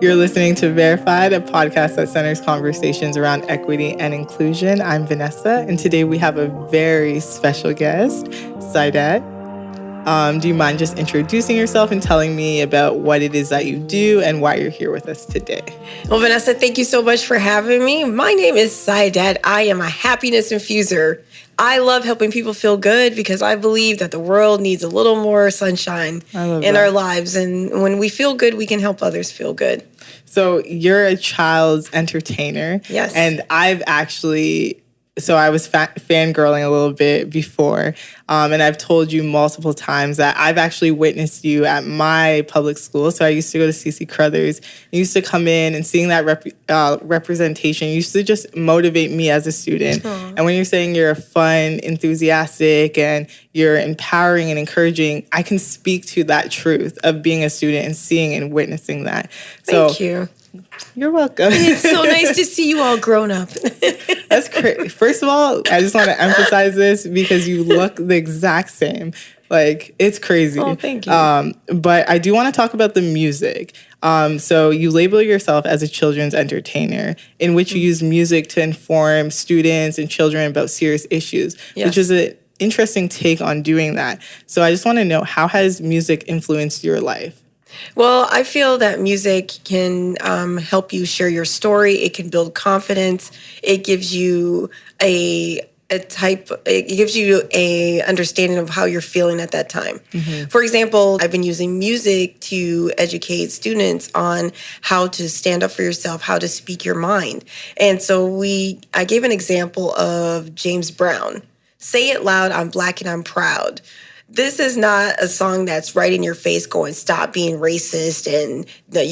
You're listening to Verified, a podcast that centers conversations around equity and inclusion. I'm Vanessa, and today we have a very special guest, Saidat. Do you mind just introducing yourself and telling me about what it is that you do and why you're here with us today? Well, Vanessa, thank you so much for having me. My name is Saidat. I am a happiness infuser. I love helping people feel good because I believe that the world needs a little more sunshine in our lives. And when we feel good, we can help others feel good. So you're a child's entertainer. Yes. And I was fangirling a little bit before, and I've told you multiple times that I've actually witnessed you at my public school. So I used to go to C.C. Crothers. You used to come in, and seeing that representation used to just motivate me as a student. Aww. And when you're saying you're fun, enthusiastic, and you're empowering and encouraging, I can speak to that truth of being a student and seeing and witnessing that. Thank you. You're welcome. It's so nice to see you all grown up. That's crazy. First of all, I just want to emphasize this because you look the exact same. Like, it's crazy. Oh, thank you. But I do want to talk about the music. So you label yourself as a children's entertainer, in which you use music to inform students and children about serious issues, yes, which is an interesting take on doing that. So I just want to know, how has music influenced your life? Well, I feel that music can help you share your story. It can build confidence. It gives you it gives you a understanding of how you're feeling at that time. Mm-hmm. For example, I've been using music to educate students on how to stand up for yourself, how to speak your mind. And so I gave an example of James Brown. Say it loud, I'm Black and I'm proud. This is not a song that's right in your face going, stop being racist and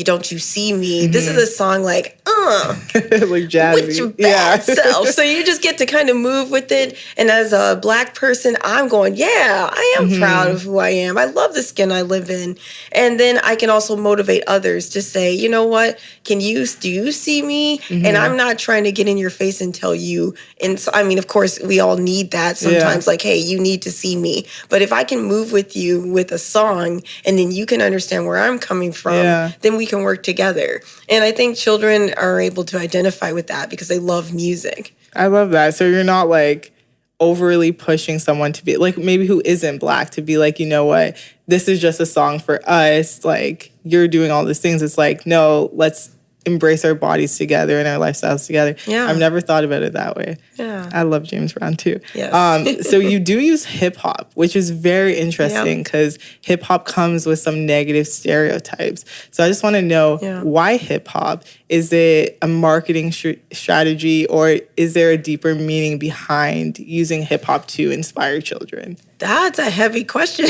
don't you see me. Mm-hmm. This is a song like, like jazzy. With your bad self. So you just get to kind of move with it. And as a Black person, I'm going, yeah, I am proud of who I am. I love the skin I live in. And then I can also motivate others to say, you know what, do you see me? Mm-hmm. And I'm not trying to get in your face and tell you. And so, I mean, of course, we all need that sometimes, like, hey, you need to see me. But if I can move with you with a song and then you can understand where I'm coming from, then we can work together. And I think children are able to identify with that because they love music. I love that. So you're not like overly pushing someone to be like, maybe who isn't Black, to be like, you know what, this is just a song for us. Like, you're doing all these things. It's like, no, let's embrace our bodies together and our lifestyles together. Yeah. I've never thought about it that way. Yeah. I love James Brown too. Yes. So you do use hip hop, which is very interesting because hip hop comes with some negative stereotypes. So I just want to know, why hip hop? Is it a marketing strategy, or is there a deeper meaning behind using hip hop to inspire children? That's a heavy question.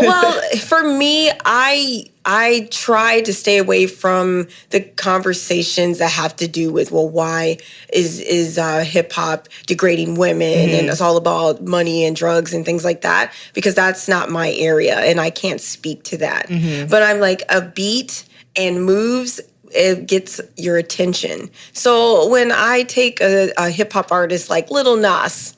Well, for me, I try to stay away from the conversations that have to do with, well, why is hip hop degrading women and it's all about money and drugs and things like that, because that's not my area and I can't speak to that. But I'm like, a beat and moves, it gets your attention. So when I take a hip hop artist like Lil Nas,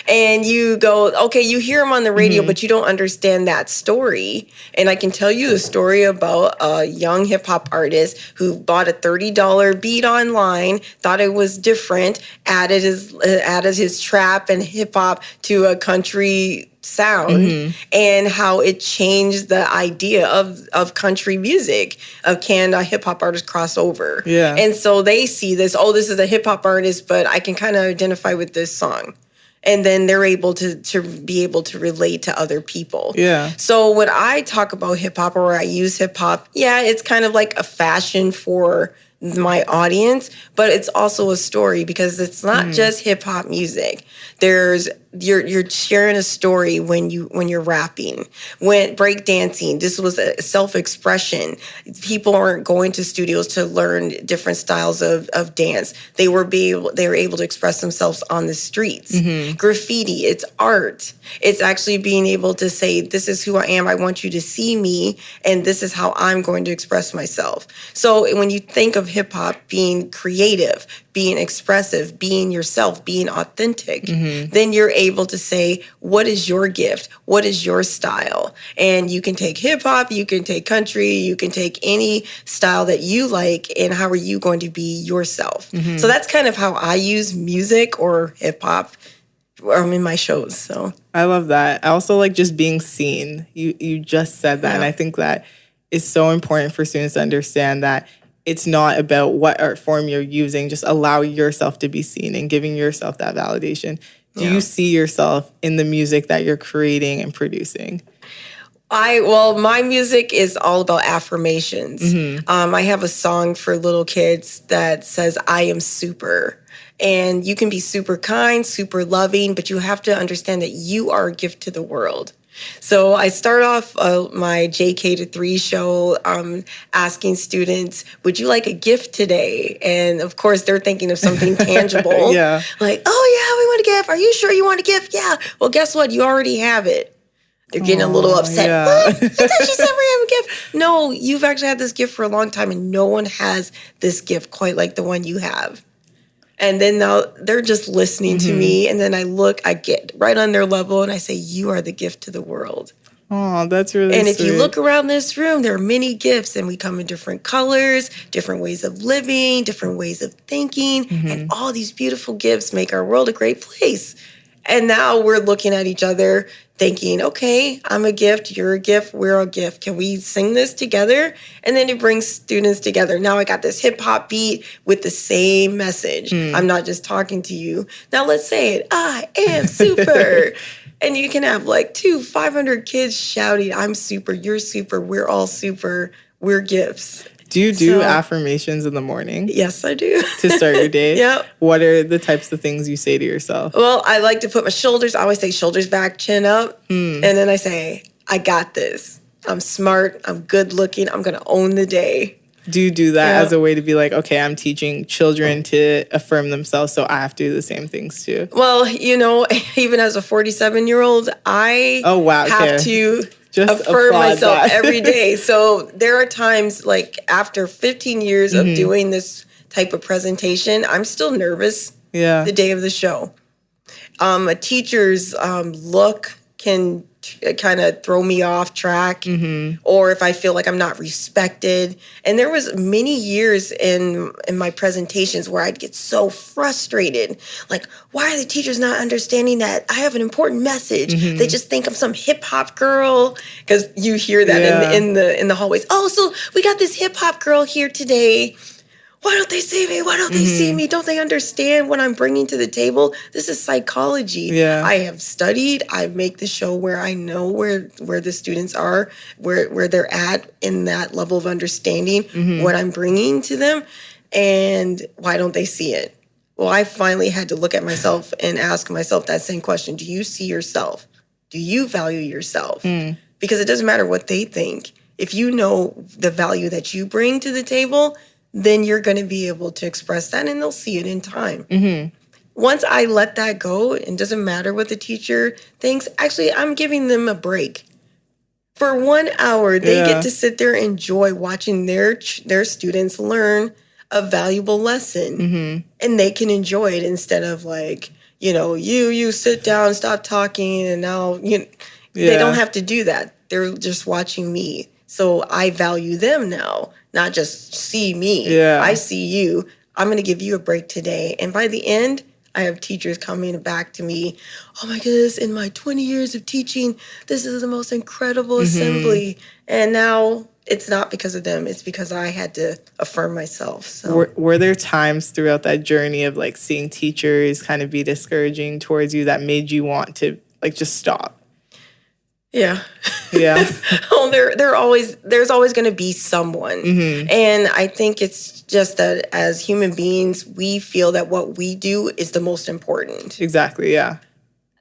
and you go, okay, you hear him on the radio, but you don't understand that story. And I can tell you the story about a young hip hop artist who bought a $30 beat online, thought it was different, added his trap and hip hop to a country sound, and how it changed the idea of country music, of can a hip hop artist cross over. Yeah. And so they see this, this is a hip hop artist, but I can kind of identify with this song. And then they're able to be able to relate to other people. Yeah. So when I talk about hip hop, or I use hip hop, it's kind of like a fashion for my audience, but it's also a story, because it's not just hip hop music. You're sharing a story when you're rapping, when breakdancing. This was a self-expression. People aren't going to studios to learn different styles of dance. They were able to express themselves on the streets. Graffiti, it's art. It's actually being able to say, this is who I am. I want you to see me, and this is how I'm going to express myself. So when you think of hip hop being creative, being expressive, being yourself, being authentic, then you're able to say, what is your gift? What is your style? And you can take hip hop, you can take country, you can take any style that you like, and how are you going to be yourself? So that's kind of how I use music or hip hop in my shows. So I love that. I also like just being seen. You just said that. And I think that is so important for students to understand that it's not about what art form you're using. Just allow yourself to be seen and giving yourself that validation. Do you see yourself in the music that you're creating and producing? My music is all about affirmations. I have a song for little kids that says, I am super. And you can be super kind, super loving, but you have to understand that you are a gift to the world. So I start off my JK to 3 show asking students, would you like a gift today? And of course, they're thinking of something tangible. Like, oh yeah, we want a gift. Are you sure you want a gift? Yeah. Well, guess what? You already have it. They're getting a little upset. What? I thought she said we have a gift. No, you've actually had this gift for a long time, and no one has this gift quite like the one you have. And then now they're just listening to me. And then I get right on their level and I say, you are the gift to the world. Oh, that's really And sweet. if you look around this room, there are many gifts and we come in different colors, different ways of living, different ways of thinking. And all these beautiful gifts make our world a great place. And now we're looking at each other thinking, okay, I'm a gift, you're a gift, we're a gift. Can we sing this together? And then it brings students together. Now I got this hip hop beat with the same message. I'm not just talking to you. Now let's say it. I am super. And you can have like 500 kids shouting, I'm super, you're super, we're all super, we're gifts. Do you do affirmations in the morning? Yes, I do. To start your day? Yep. What are the types of things you say to yourself? Well, I like to put my shoulders, I always say shoulders back, chin up. And then I say, I got this. I'm smart. I'm good looking. I'm going to own the day. Do you do that as a way to be like, okay, I'm teaching children to affirm themselves, so I have to do the same things too? Well, even as a 47-year-old, I have to just affirm myself every day. So there are times like after 15 years of doing this type of presentation, I'm still nervous the day of the show. A teacher's look can kind of throw me off track, or if I feel like I'm not respected. And there was many years in my presentations where I'd get so frustrated. Like, why are the teachers not understanding that I have an important message? They just think I'm some hip hop girl, because you hear that in the hallways. Oh, so we got this hip hop girl here today. Why don't they see me? Why don't they see me? Don't they understand what I'm bringing to the table? This is psychology. Yeah. I have studied. I make the show where I know where the students are, where they're at in that level of understanding what I'm bringing to them. And why don't they see it? Well, I finally had to look at myself and ask myself that same question. Do you see yourself? Do you value yourself? Because it doesn't matter what they think. If you know the value that you bring to the table, then you're going to be able to express that and they'll see it in time. Once I let that go, it doesn't matter what the teacher thinks. Actually, I'm giving them a break. For 1 hour, they get to sit there and enjoy watching their students learn a valuable lesson. And they can enjoy it instead of like, you sit down, stop talking, and now they don't have to do that. They're just watching me. So I value them now, not just see me. I see you. I'm going to give you a break today. And by the end, I have teachers coming back to me. Oh my goodness, in my 20 years of teaching, this is the most incredible assembly. And now it's not because of them. It's because I had to affirm myself. So were there times throughout that journey of like seeing teachers kind of be discouraging towards you that made you want to like just stop? Yeah. Oh, there's always going to be someone. And I think it's just that as human beings, we feel that what we do is the most important. Exactly, yeah.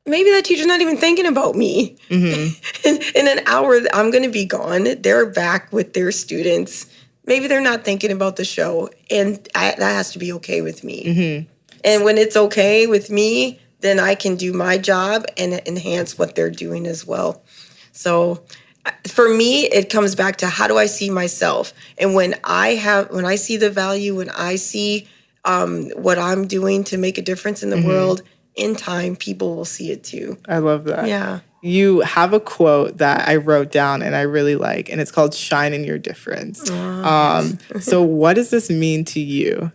Maybe that teacher's not even thinking about me. In an hour, I'm going to be gone. They're back with their students. Maybe they're not thinking about the show. And that has to be okay with me. And when it's okay with me, then I can do my job and enhance what they're doing as well. So for me, it comes back to how do I see myself? And when I see the value, when I see what I'm doing to make a difference in the world, in time, people will see it too. I love that. Yeah. You have a quote that I wrote down and I really like, and it's called "Shine in Your Difference." Yes. So, what does this mean to you?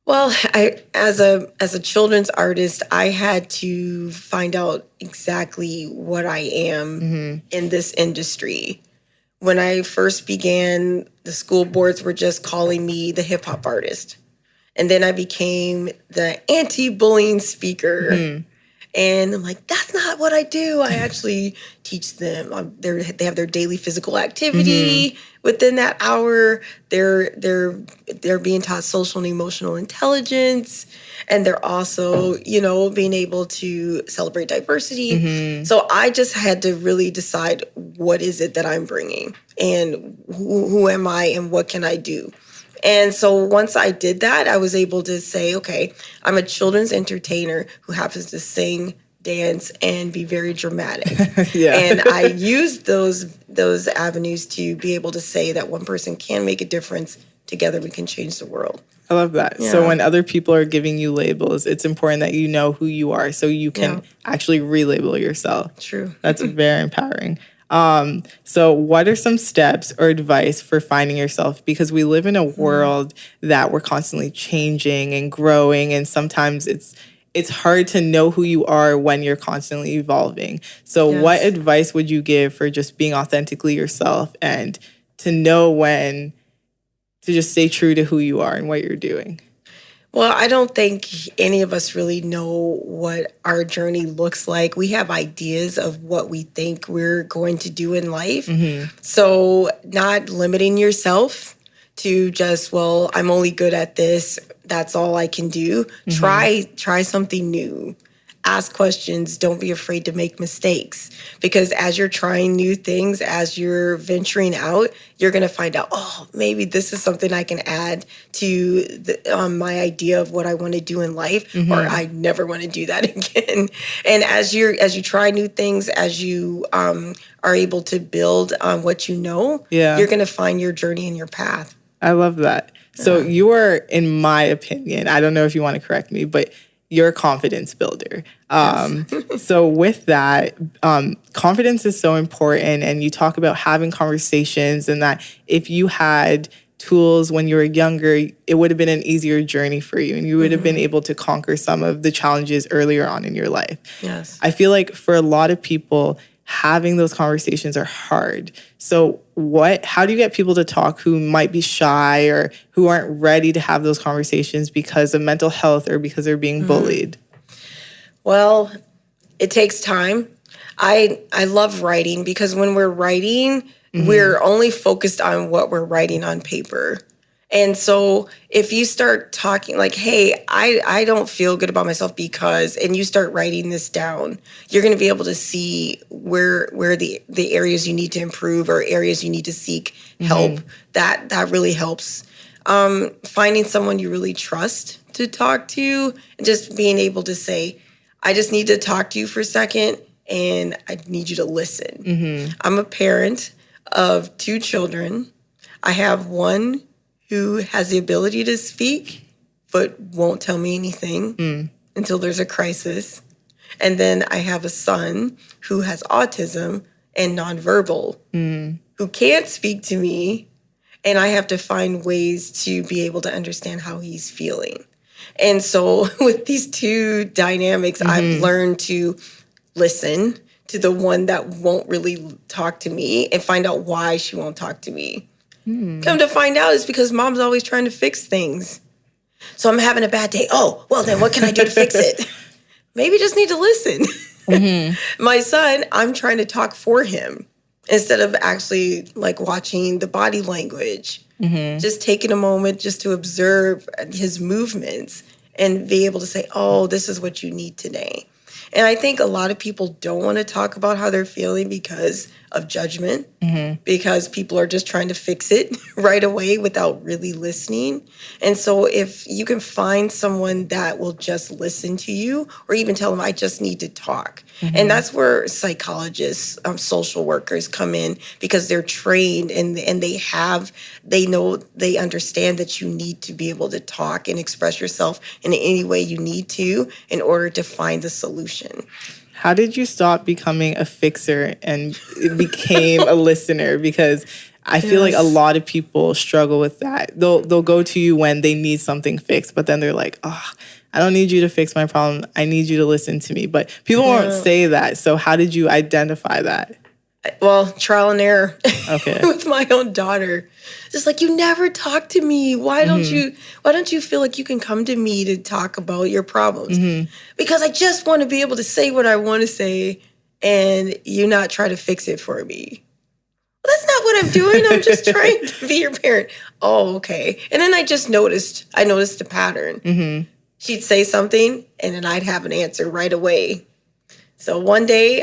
Well, I as a children's artist, I had to find out exactly what I am in this industry. When I first began, the school boards were just calling me the hip hop artist. And then I became the anti-bullying speaker. And I'm like, that's not what I do. I actually teach them. They have their daily physical activity within that hour. They're being taught social and emotional intelligence, and they're also, being able to celebrate diversity. So I just had to really decide, what is it that I'm bringing, and who am I, and what can I do. And so once I did that, I was able to say, okay, I'm a children's entertainer who happens to sing, dance, and be very dramatic. Yeah. And I used those avenues to be able to say that one person can make a difference. Together we can change the world. I love that. Yeah. So when other people are giving you labels, it's important that you know who you are so you can actually relabel yourself. True. That's very empowering. So what are some steps or advice for finding yourself? Because we live in a world that we're constantly changing and growing, and sometimes it's hard to know who you are when you're constantly evolving. So what advice would you give for just being authentically yourself and to know when to just stay true to who you are and what you're doing? Well, I don't think any of us really know what our journey looks like. We have ideas of what we think we're going to do in life. So not limiting yourself to just, well, I'm only good at this, that's all I can do. Try something new. Ask questions. Don't be afraid to make mistakes. Because as you're trying new things, as you're venturing out, you're going to find out, oh, maybe this is something I can add to my idea of what I want to do in life, or I never want to do that again. And as you try new things, as you are able to build on what you know, you're going to find your journey and your path. I love that. So you are, in my opinion, I don't know if you want to correct me, but you're a confidence builder. So with that, confidence is so important. And you talk about having conversations, and that if you had tools when you were younger, it would have been an easier journey for you, and you would have been able to conquer some of the challenges earlier on in your life. Yes. I feel like for a lot of people, having those conversations are hard. So how do you get people to talk who might be shy or who aren't ready to have those conversations because of mental health or because they're being bullied? Well, it takes time. I love writing, because when we're writing, we're only focused on what we're writing on paper. And so if you start talking like, hey, I don't feel good about myself because, and you start writing this down, you're going to be able to see where the areas you need to improve or areas you need to seek help. That really helps. Finding someone you really trust to talk to, and just being able to say, I just need to talk to you for a second and I need you to listen. I'm a parent of 2 children. I have one who has the ability to speak, but won't tell me anything until there's a crisis. And then I have a son who has autism and nonverbal, who can't speak to me, and I have to find ways to be able to understand how he's feeling. And so with these 2 dynamics, I've learned to listen to the one that won't really talk to me and find out why she won't talk to me. Come to find out, it's because mom's always trying to fix things. So I'm having a bad day. Oh, well, then what can I do to fix it? Maybe just need to listen. My son, I'm trying to talk for him instead of actually like watching the body language. Just taking a moment just to observe his movements and be able to say, oh, this is what you need today. And I think a lot of people don't want to talk about how they're feeling because of judgment because people are just trying to fix it right away without really listening. And so if you can find someone that will just listen to you, or even tell them, I just need to talk. And that's where psychologists, social workers come in, because they're trained and they understand that you need to be able to talk and express yourself in any way you need to in order to find the solution. How did you stop becoming a fixer and became a listener? Because I feel like a lot of people struggle with that. They'll go to you when they need something fixed, but then they're like, oh, I don't need you to fix my problem. I need you to listen to me. But people won't say that. So how did you identify that? Well, trial and error. Okay. With my own daughter. Just like, you never talk to me. Why don't you feel like you can come to me to talk about your problems? Because I just want to be able to say what I want to say and you not try to fix it for me. Well, that's not what I'm doing. I'm just trying to be your parent. Oh, okay. And then I noticed the pattern. She'd say something and then I'd have an answer right away. So one day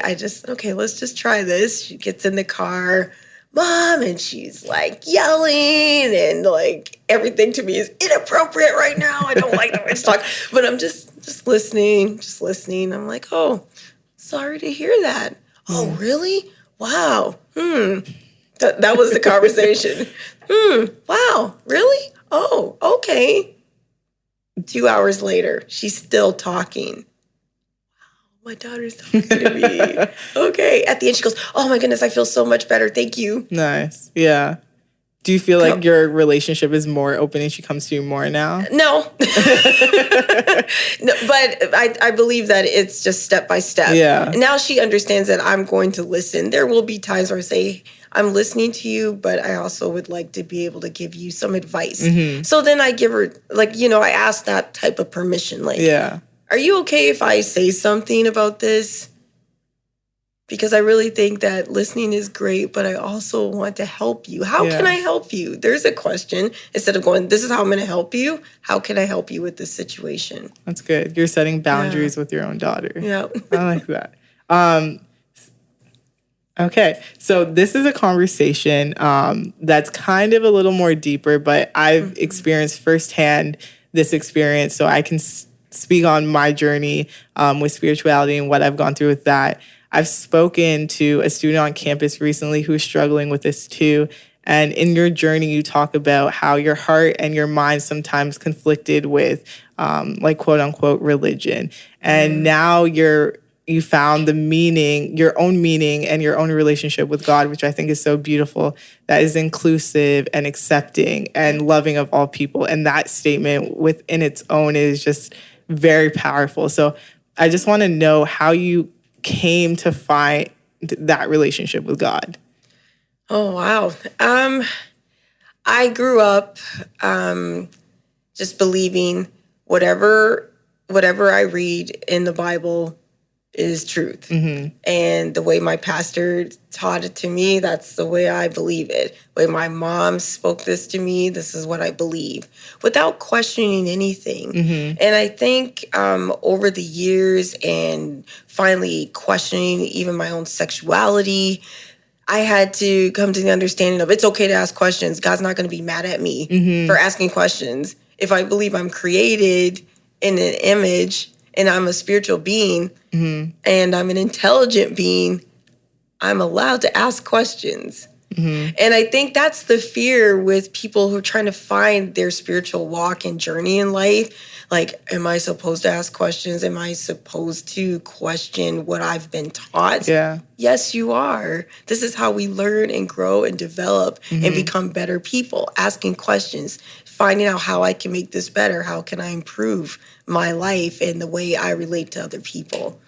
okay, let's just try this. She gets in the car, Mom, and she's like yelling and like everything to me is inappropriate right now. I don't like the way she's talking, but I'm just listening. I'm like, oh, sorry to hear that. Oh, really? Wow. That was the conversation. Wow, really? Oh, okay. 2 hours later, she's still talking. My daughter's talking to me. Okay. At the end, she goes, oh my goodness, I feel so much better. Thank you. Nice. Yeah. Do you feel like your relationship is more open and she comes to you more now? No. No, but I believe that it's just step by step. Yeah. And now she understands that I'm going to listen. There will be times where I say, I'm listening to you, but I also would like to be able to give you some advice. So then I give her, I ask that type of permission. Are you okay if I say something about this? Because I really think that listening is great, but I also want to help you. How can I help you? There's a question. Instead of going, this is how I'm going to help you, how can I help you with this situation? That's good. You're setting boundaries with your own daughter. Yeah. I like that. Okay, so this is a conversation that's kind of a little more deeper, but I've experienced firsthand this experience, so I can speak on my journey with spirituality and what I've gone through with that. I've spoken to a student on campus recently who's struggling with this too. And in your journey, you talk about how your heart and your mind sometimes conflicted with quote unquote religion. And now you found the meaning, your own meaning and your own relationship with God, which I think is so beautiful, that is inclusive and accepting and loving of all people. And that statement within its own is just very powerful. So I just want to know how you came to find that relationship with God. Oh, wow. I grew up just believing whatever I read in the Bible is truth. And the way my pastor taught it to me, that's the way I believe it. The way my mom spoke this to me, this is what I believe, without questioning anything. And I think over the years and finally questioning even my own sexuality, I had to come to the understanding of it's okay to ask questions. God's not going to be mad at me for asking questions. If I believe I'm created in an image and I'm a spiritual being and I'm an intelligent being, I'm allowed to ask questions. And I think that's the fear with people who are trying to find their spiritual walk and journey in life. Like, am I supposed to ask questions? Am I supposed to question what I've been taught? Yeah. Yes, you are. This is how we learn and grow and develop and become better people, asking questions, finding out how I can make this better. How can I improve my life and the way I relate to other people?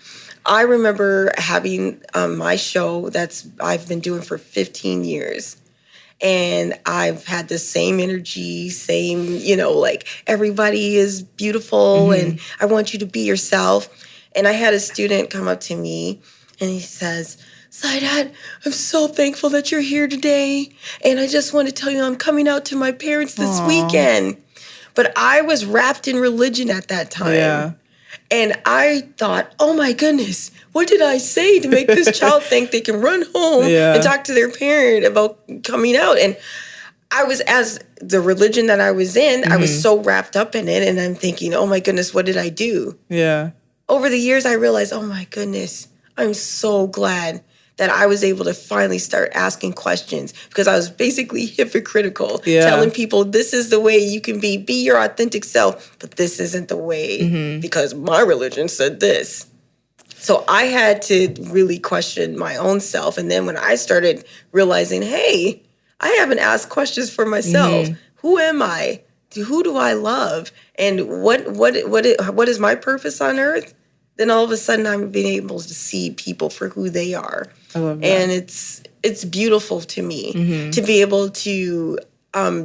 I remember having my show I've been doing for 15 years. And I've had the same energy, everybody is beautiful and I want you to be yourself. And I had a student come up to me and he says, Saidat, I'm so thankful that you're here today. And I just want to tell you I'm coming out to my parents this weekend. But I was wrapped in religion at that time. Yeah. And I thought, oh my goodness, what did I say to make this child think they can run home and talk to their parent about coming out? And I was, as the religion that I was in, I was so wrapped up in it. And I'm thinking, oh my goodness, what did I do? Yeah. Over the years, I realized, oh my goodness, I'm so glad that I was able to finally start asking questions, because I was basically hypocritical, telling people this is the way you can be your authentic self, but this isn't the way because my religion said this. So I had to really question my own self. And then when I started realizing, hey, I haven't asked questions for myself. Who am I? Who do I love? And what is my purpose on earth? Then all of a sudden I'm being able to see people for who they are. I love that. And it's beautiful to me to be able to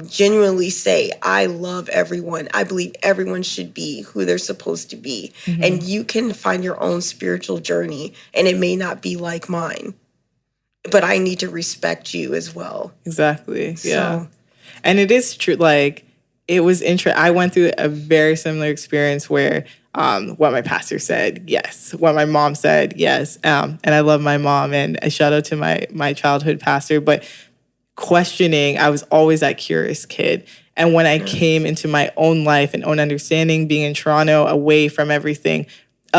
genuinely say, I love everyone. I believe everyone should be who they're supposed to be. And you can find your own spiritual journey, and it may not be like mine, but I need to respect you as well. Exactly. Yeah. And it is true. Like, it was interesting. I went through a very similar experience where what my pastor said, yes. What my mom said, yes. And I love my mom, and a shout out to my childhood pastor. But questioning, I was always that curious kid. And when I came into my own life and own understanding, being in Toronto, away from everything,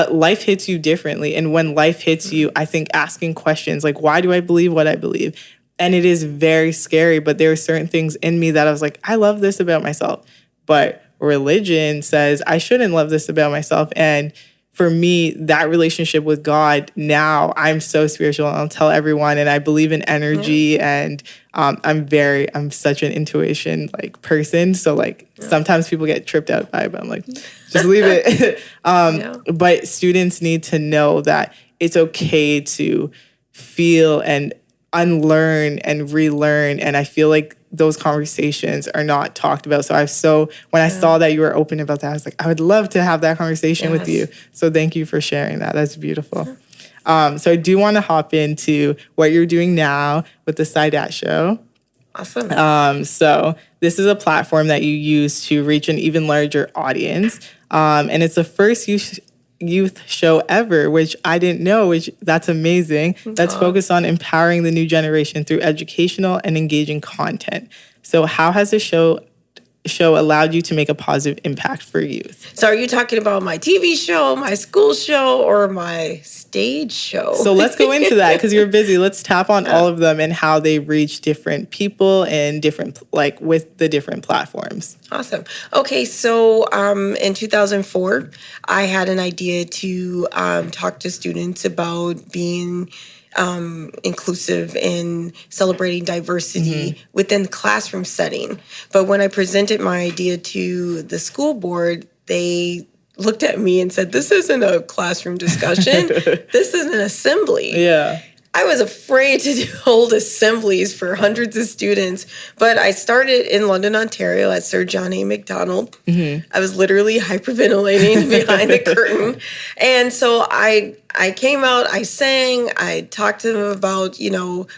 life hits you differently. And when life hits you, I think asking questions like, why do I believe what I believe? And it is very scary, but there are certain things in me that I was like, I love this about myself. But religion says I shouldn't love this about myself. And for me, that relationship with God, now I'm so spiritual, and I'll tell everyone, and I believe in energy, and I'm such an intuition like person. So like sometimes people get tripped out by it, but I'm like, just leave it. But students need to know that it's okay to feel and unlearn and relearn. And I feel like those conversations are not talked about. So when I saw that you were open about that, I was like, I would love to have that conversation with you. So thank you for sharing that. That's beautiful. So I do want to hop into what you're doing now with the Saidat show. Awesome. So this is a platform that you use to reach an even larger audience. And it's the first youth show ever, which I didn't know, which that's amazing. That's focused on empowering the new generation through educational and engaging content. So how has the show allowed you to make a positive impact for youth? So are you talking about my TV show, my school show, or my stage show? So let's go into that, because you're busy. Let's tap on all of them and how they reach different people and different, like with the different platforms. Awesome. Okay, so in 2004, I had an idea to talk to students about being inclusive and celebrating diversity within the classroom setting. But when I presented my idea to the school board, they looked at me and said, this isn't a classroom discussion. This is an assembly. Yeah. I was afraid to hold assemblies for hundreds of students, but I started in London, Ontario at Sir John A. Macdonald. I was literally hyperventilating behind the curtain. And so I came out, I sang, I talked to them about,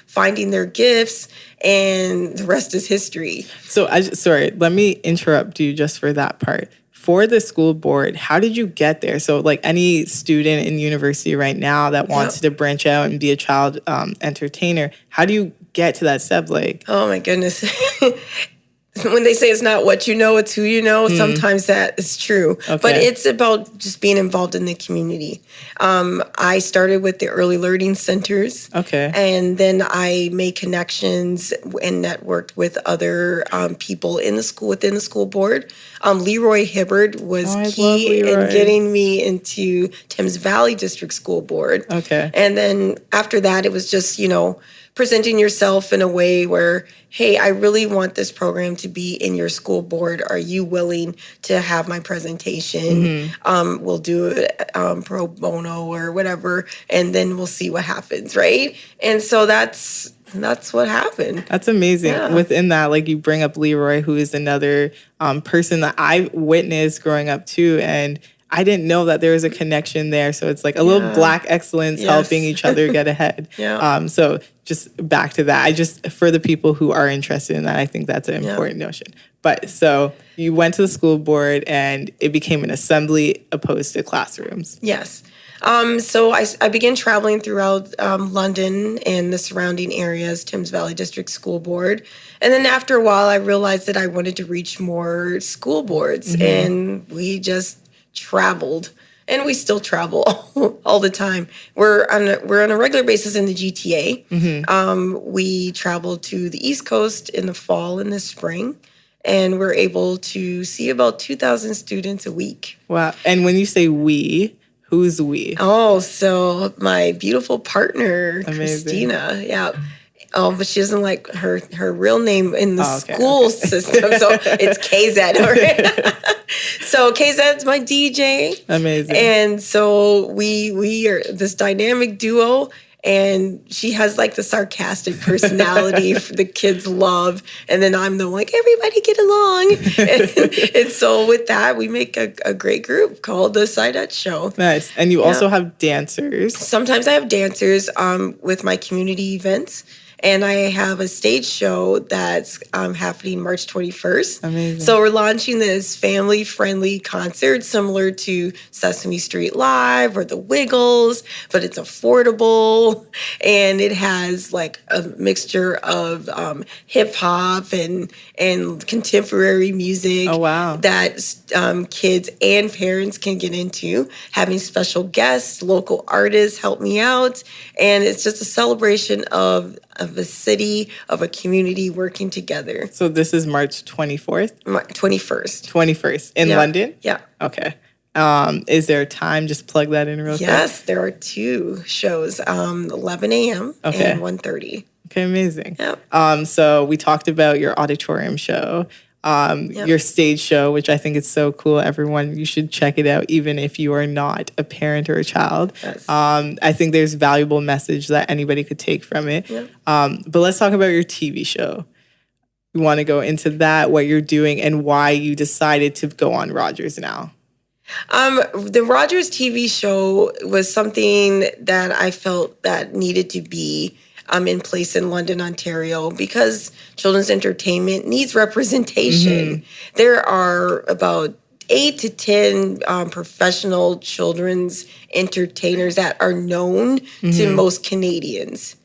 finding their gifts, and the rest is history. So sorry, let me interrupt you just for that part. For the school board, how did you get there? So like any student in university right now that wants to branch out and be a child entertainer, how do you get to that step? Like, oh my goodness. When they say it's not what you know, it's who you know, sometimes that is true. Okay. But it's about just being involved in the community. I started with the early learning centers. Okay. And then I made connections and networked with other people in the school, within the school board. Leroy Hibbard was key in getting me into Thames Valley District School Board. Okay. And then after that, it was just, presenting yourself in a way where, hey, I really want this program to be in your school board. Are you willing to have my presentation? We'll do it pro bono or whatever, and then we'll see what happens, right? And so that's what happened. That's amazing. Yeah. Within that, like you bring up Leroy, who is another person that I witnessed growing up too, and I didn't know that there was a connection there. So it's like a little Black excellence helping each other get ahead. So just back to that. For the people who are interested in that, I think that's an important notion. But so you went to the school board and it became an assembly opposed to classrooms. Yes. So I began traveling throughout London and the surrounding areas, Thames Valley District School Board. And then after a while, I realized that I wanted to reach more school boards. And we just traveled. And we still travel all the time. We're on a regular basis in the GTA. We travel to the East Coast in the fall and the spring. And we're able to see about 2,000 students a week. Wow. And when you say we, who's we? Oh, so my beautiful partner, Amazing. Christina. Yeah. Oh, but she doesn't like her real name in the school system. So it's KZ. Right? So KZ's my DJ. Amazing. And so we are this dynamic duo. And she has like the sarcastic personality the kids love. And then I'm the like, everybody get along. and so with that, we make a great group called the Saidat Show. Nice. And you also have dancers. Sometimes I have dancers with my community events. And I have a stage show that's happening March 21st. Amazing. So we're launching this family-friendly concert similar to Sesame Street Live or The Wiggles, but it's affordable. And it has like a mixture of hip-hop and contemporary music. Oh, wow. That kids and parents can get into. Having special guests, local artists help me out. And it's just a celebration of a city, of a community working together. So this is March 24th? 21st. 21st. In London? Yeah. Okay. Is there a time? Just plug that in real quick. Yes, there are 2 shows, 11 a.m. and 1:30. Okay, amazing. Yeah. So we talked about your auditorium show, your stage show, which I think is so cool. Everyone, you should check it out, even if you are not a parent or a child. Yes. I think there's valuable message that anybody could take from it. Yeah. But let's talk about your TV show. You want to go into that, what you're doing, and why you decided to go on Rogers now? The Rogers TV show was something that I felt that needed to be in place in London, Ontario, because children's entertainment needs representation. There are about 8 to 10 professional children's entertainers that are known to most Canadians,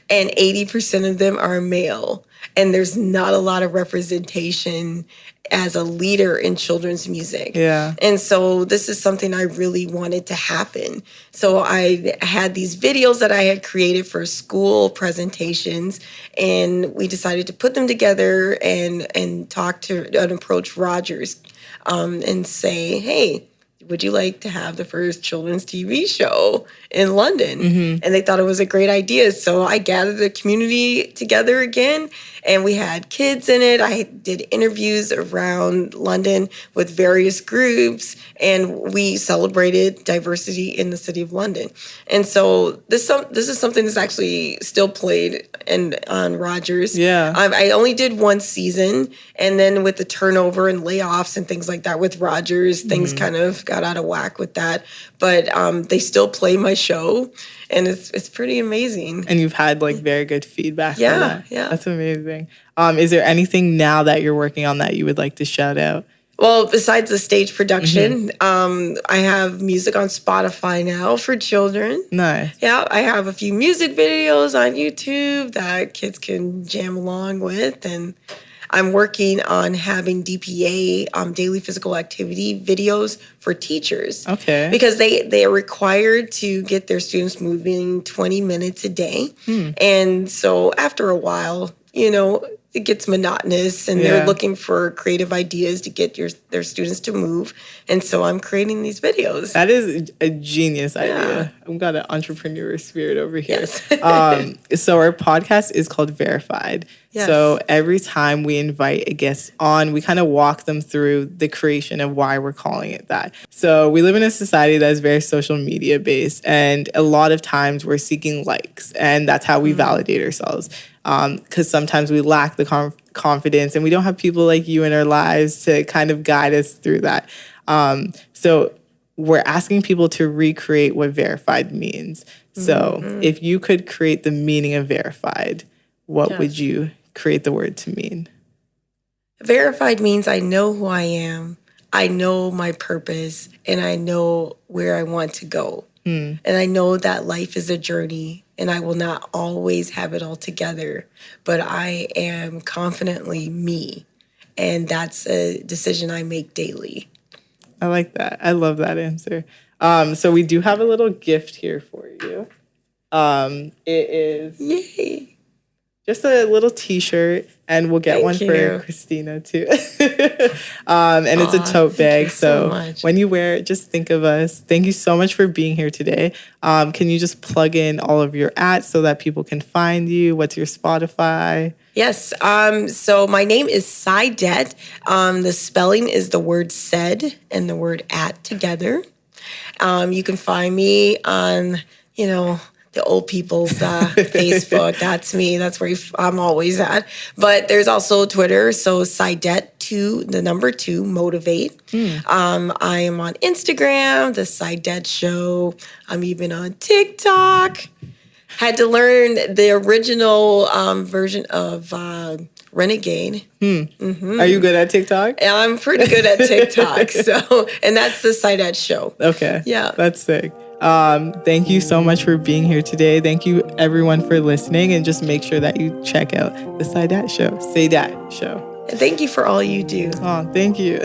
and 80% of them are male. And there's not a lot of representation as a leader in children's music. Yeah. And so this is something I really wanted to happen. So I had these videos that I had created for school presentations, and we decided to put them together and talk to and approach Rogers and say, hey, would you like to have the first children's TV show in London? And they thought it was a great idea. So I gathered the community together again, and we had kids in it. I did interviews around London with various groups, and we celebrated diversity in the city of London. And so this is something that's actually still played on Rogers. Yeah. I only did 1 season, and then with the turnover and layoffs and things like that with Rogers, things kind of got out of whack with that. But they still play my show, and it's pretty amazing. And you've had like very good feedback. Yeah, for that. yeah. That's amazing. Is there anything now that you're working on that you would like to shout out? Well, besides the stage production, I have music on Spotify now for children. Nice. Yeah, I have a few music videos on YouTube that kids can jam along with, and I'm working on having DPA, daily physical activity videos for teachers. Okay. Because they are required to get their students moving 20 minutes a day. And so after a while, it gets monotonous, and they're looking for creative ideas to get their students to move. And so I'm creating these videos. That is a genius idea. I've got an entrepreneur spirit over here. Yes. So our podcast is called Verified. Yes. So every time we invite a guest on, we kind of walk them through the creation of why we're calling it that. So we live in a society that is very social media based, and a lot of times we're seeking likes, and that's how we validate ourselves. Because sometimes we lack the confidence, and we don't have people like you in our lives to kind of guide us through that. So we're asking people to recreate what verified means. So if you could create the meaning of verified, what would you create the word to mean? Verified means I know who I am, I know my purpose, and I know where I want to go. And I know that life is a journey and I will not always have it all together, but I am confidently me. And that's a decision I make daily. I like that. I love that answer. So we do have a little gift here for you. It is Yay. just a little T-shirt, and we'll get Thank one you. for Christina too. And it's a tote bag. you so So much. when you wear it, just think of us. Thank you so much for being here today. Can you just plug in all of your @s so that people can find you? What's your Spotify? Yes. So my name is Saidat. The spelling is the word said and the word at together. You can find me on, the old people's Facebook. That's me. That's where I'm always at. But there's also Twitter. So Saidat2, the number 2, motivate. I am on Instagram, the Saidat Show. I'm even on TikTok. Had to learn the original version of Renegade. Are you good at TikTok? And I'm pretty good at TikTok. And that's the Saidat Show. Okay. Yeah. That's sick. Thank you so much for being here today. Thank you everyone for listening, and just make sure that you check out the Saidat Show. And thank you for all you do. Oh, thank you.